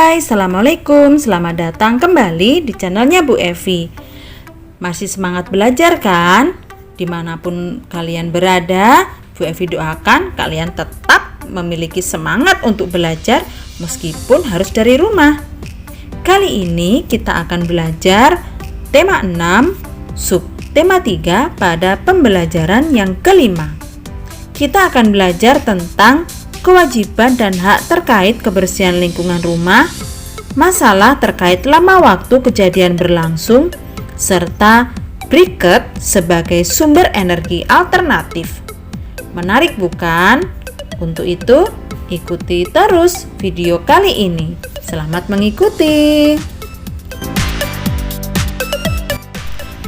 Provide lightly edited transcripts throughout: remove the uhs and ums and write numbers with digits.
Hai, Assalamualaikum. Selamat datang kembali di channelnya Bu Evi. Masih semangat belajar kan? Dimanapun kalian berada, Bu Evi doakan kalian tetap memiliki semangat untuk belajar meskipun harus dari rumah. Kali ini kita akan belajar tema 6, subtema 3 pada pembelajaran yang kelima. Kita akan belajar tentang kewajiban dan hak terkait kebersihan lingkungan rumah, masalah terkait lama waktu kejadian berlangsung, serta briket sebagai sumber energi alternatif. Menarik bukan? Untuk itu, ikuti terus video kali ini. Selamat mengikuti.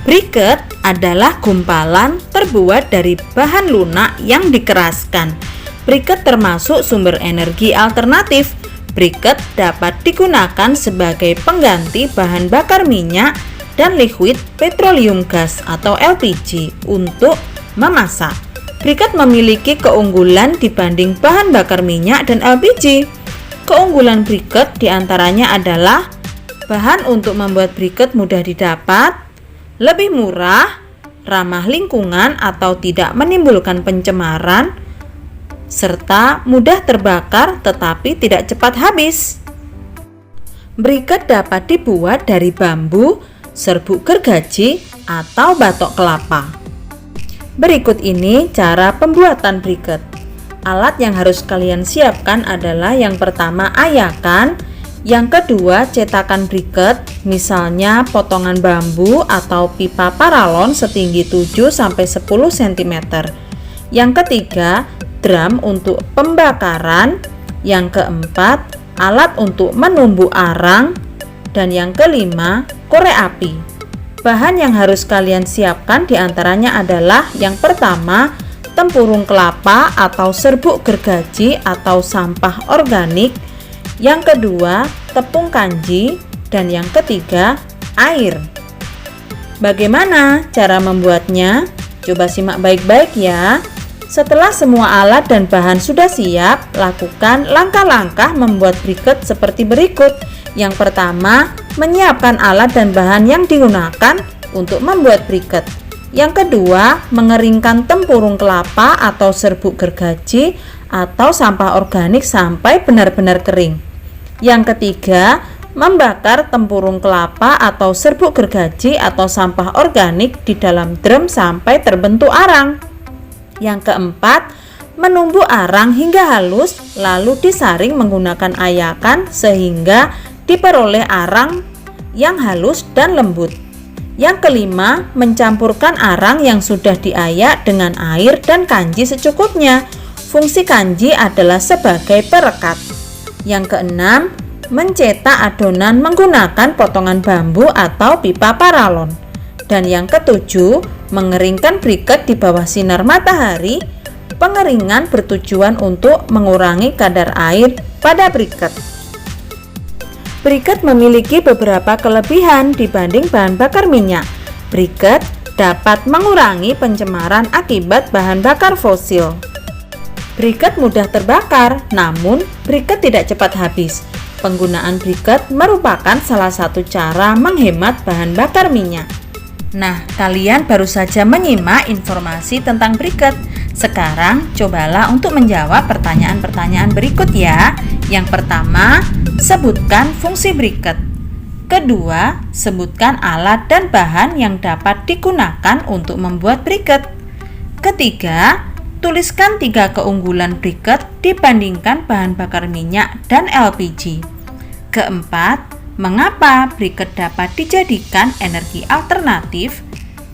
Briket adalah gumpalan terbuat dari bahan lunak yang dikeraskan. Briket termasuk sumber energi alternatif. Briket dapat digunakan sebagai pengganti bahan bakar minyak dan liquid petroleum gas atau LPG untuk memasak. Briket memiliki keunggulan dibanding bahan bakar minyak dan LPG. Keunggulan briket diantaranya adalah bahan untuk membuat briket mudah didapat, lebih murah, ramah lingkungan atau tidak menimbulkan pencemaran, serta mudah terbakar tetapi tidak cepat habis. Briket dapat dibuat dari bambu, serbuk gergaji, atau batok kelapa. Berikut ini cara pembuatan briket. Alat yang harus kalian siapkan adalah yang pertama ayakan, yang kedua cetakan briket, misalnya potongan bambu atau pipa paralon setinggi 7-10 cm. Yang ketiga, drum untuk pembakaran. Yang keempat, alat untuk menumbuh arang. Dan yang kelima, korek api. Bahan yang harus kalian siapkan diantaranya adalah yang pertama, tempurung kelapa atau serbuk gergaji atau sampah organik. Yang kedua, tepung kanji, dan yang ketiga, air. Bagaimana cara membuatnya? Coba simak baik-baik ya. Setelah semua alat dan bahan sudah siap, lakukan langkah-langkah membuat briket seperti berikut. Yang pertama, menyiapkan alat dan bahan yang digunakan untuk membuat briket. Yang kedua, mengeringkan tempurung kelapa atau serbuk gergaji atau sampah organik sampai benar-benar kering. Yang ketiga, membakar tempurung kelapa atau serbuk gergaji atau sampah organik di dalam drum sampai terbentuk arang. Yang keempat, menumbuk arang hingga halus lalu disaring menggunakan ayakan sehingga diperoleh arang yang halus dan lembut. Yang kelima, mencampurkan arang yang sudah diayak dengan air dan kanji secukupnya. Fungsi kanji adalah sebagai perekat. Yang keenam, mencetak adonan menggunakan potongan bambu atau pipa paralon. Dan yang ketujuh, mengeringkan briket di bawah sinar matahari. Pengeringan bertujuan untuk mengurangi kadar air pada briket. Briket memiliki beberapa kelebihan dibanding bahan bakar minyak. Briket dapat mengurangi pencemaran akibat bahan bakar fosil. Briket mudah terbakar, namun briket tidak cepat habis. Penggunaan briket merupakan salah satu cara menghemat bahan bakar minyak. Nah, kalian baru saja menyimak informasi tentang briket. Sekarang, cobalah untuk menjawab pertanyaan-pertanyaan berikut ya. Yang pertama, sebutkan fungsi briket. Kedua, sebutkan alat dan bahan yang dapat digunakan untuk membuat briket. Ketiga, tuliskan 3 keunggulan briket dibandingkan bahan bakar minyak dan LPG. Keempat, mengapa briket dapat dijadikan energi alternatif?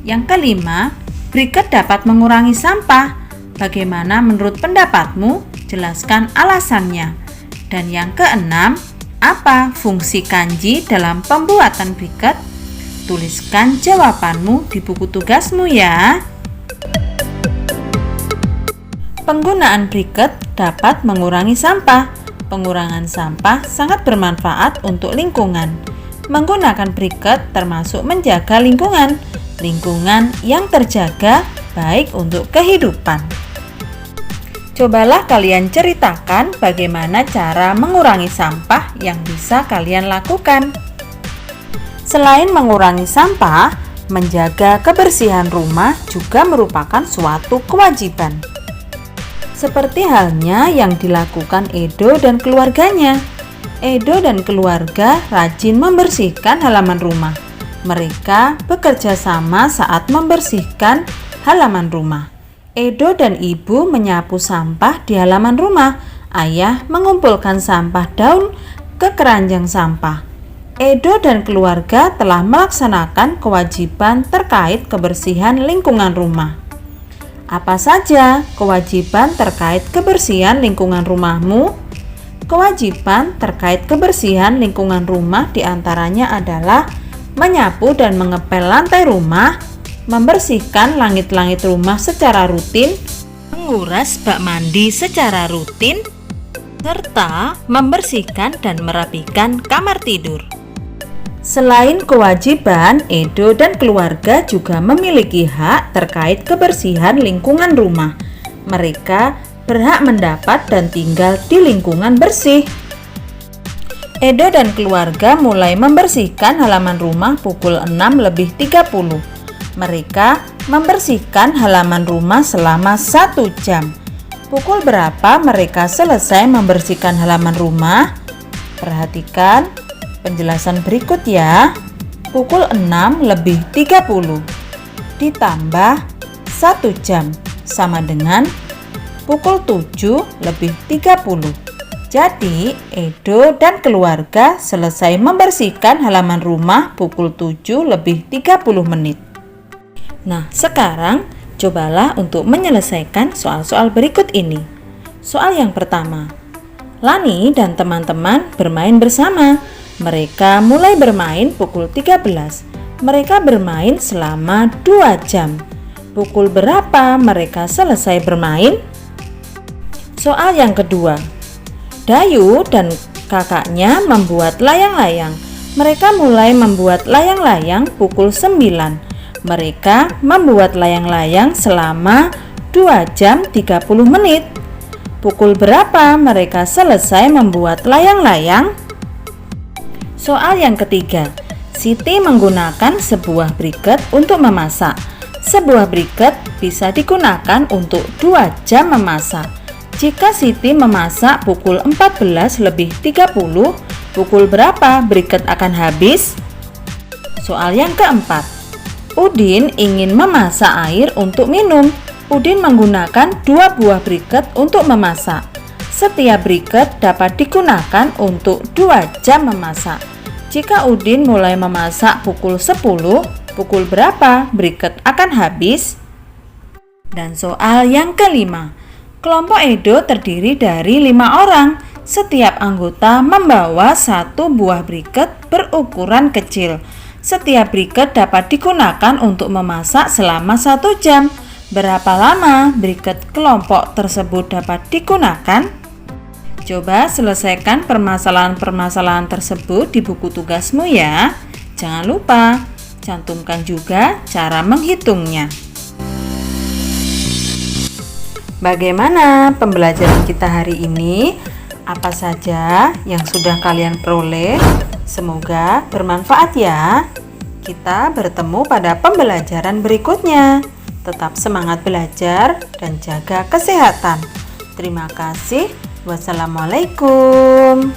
Yang kelima, briket dapat mengurangi sampah. Bagaimana menurut pendapatmu? Jelaskan alasannya. Dan yang keenam, apa fungsi kanji dalam pembuatan briket? Tuliskan jawabanmu di buku tugasmu ya. Penggunaan briket dapat mengurangi sampah. Pengurangan sampah sangat bermanfaat untuk lingkungan. Menggunakan briket termasuk menjaga lingkungan. Lingkungan yang terjaga baik untuk kehidupan. Cobalah kalian ceritakan bagaimana cara mengurangi sampah yang bisa kalian lakukan. Selain mengurangi sampah, menjaga kebersihan rumah juga merupakan suatu kewajiban. Seperti halnya yang dilakukan Edo dan keluarganya. Edo dan keluarga rajin membersihkan halaman rumah. Mereka bekerja sama saat membersihkan halaman rumah. Edo dan ibu menyapu sampah di halaman rumah. Ayah mengumpulkan sampah daun ke keranjang sampah. Edo dan keluarga telah melaksanakan kewajiban terkait kebersihan lingkungan rumah. Apa saja kewajiban terkait kebersihan lingkungan rumahmu? Kewajiban terkait kebersihan lingkungan rumah diantaranya adalah menyapu dan mengepel lantai rumah, membersihkan langit-langit rumah secara rutin, menguras bak mandi secara rutin, serta membersihkan dan merapikan kamar tidur. Selain kewajiban, Edo dan keluarga juga memiliki hak terkait kebersihan lingkungan rumah. Mereka berhak mendapat dan tinggal di lingkungan bersih. Edo dan keluarga mulai membersihkan halaman rumah pukul 6:30. Mereka membersihkan halaman rumah selama 1 jam. Pukul berapa mereka selesai membersihkan halaman rumah? Perhatikan penjelasan berikut ya. Pukul 6:30 ditambah 1 jam sama dengan pukul 7:30. Jadi, Edo dan keluarga selesai membersihkan halaman rumah pukul 7:30. Nah, sekarang cobalah untuk menyelesaikan soal-soal berikut ini. Soal yang pertama, Lani dan teman-teman bermain bersama. Mereka mulai bermain pukul 13. Mereka bermain selama 2 jam. Pukul berapa mereka selesai bermain? Soal yang kedua, Dayu dan kakaknya membuat layang-layang. Mereka mulai membuat layang-layang pukul 9. Mereka membuat layang-layang selama 2 jam 30 menit. Pukul berapa mereka selesai membuat layang-layang? Soal yang ketiga, Siti menggunakan sebuah briket untuk memasak. Sebuah briket bisa digunakan untuk 2 jam memasak. Jika Siti memasak pukul 14:30, pukul berapa briket akan habis? Soal yang keempat, Udin ingin memasak air untuk minum. Udin menggunakan 2 buah briket untuk memasak. Setiap briket dapat digunakan untuk 2 jam memasak. Jika Udin mulai memasak pukul 10, pukul berapa briket akan habis? Dan soal yang kelima, kelompok Edo terdiri dari 5 orang. Setiap anggota membawa 1 buah briket berukuran kecil. Setiap briket dapat digunakan untuk memasak selama 1 jam. Berapa lama briket kelompok tersebut dapat digunakan? Coba selesaikan permasalahan-permasalahan tersebut di buku tugasmu ya. Jangan lupa, cantumkan juga cara menghitungnya. Bagaimana pembelajaran kita hari ini? Apa saja yang sudah kalian peroleh? Semoga bermanfaat ya. Kita bertemu pada pembelajaran berikutnya. Tetap semangat belajar dan jaga kesehatan. Terima kasih. Wassalamualaikum.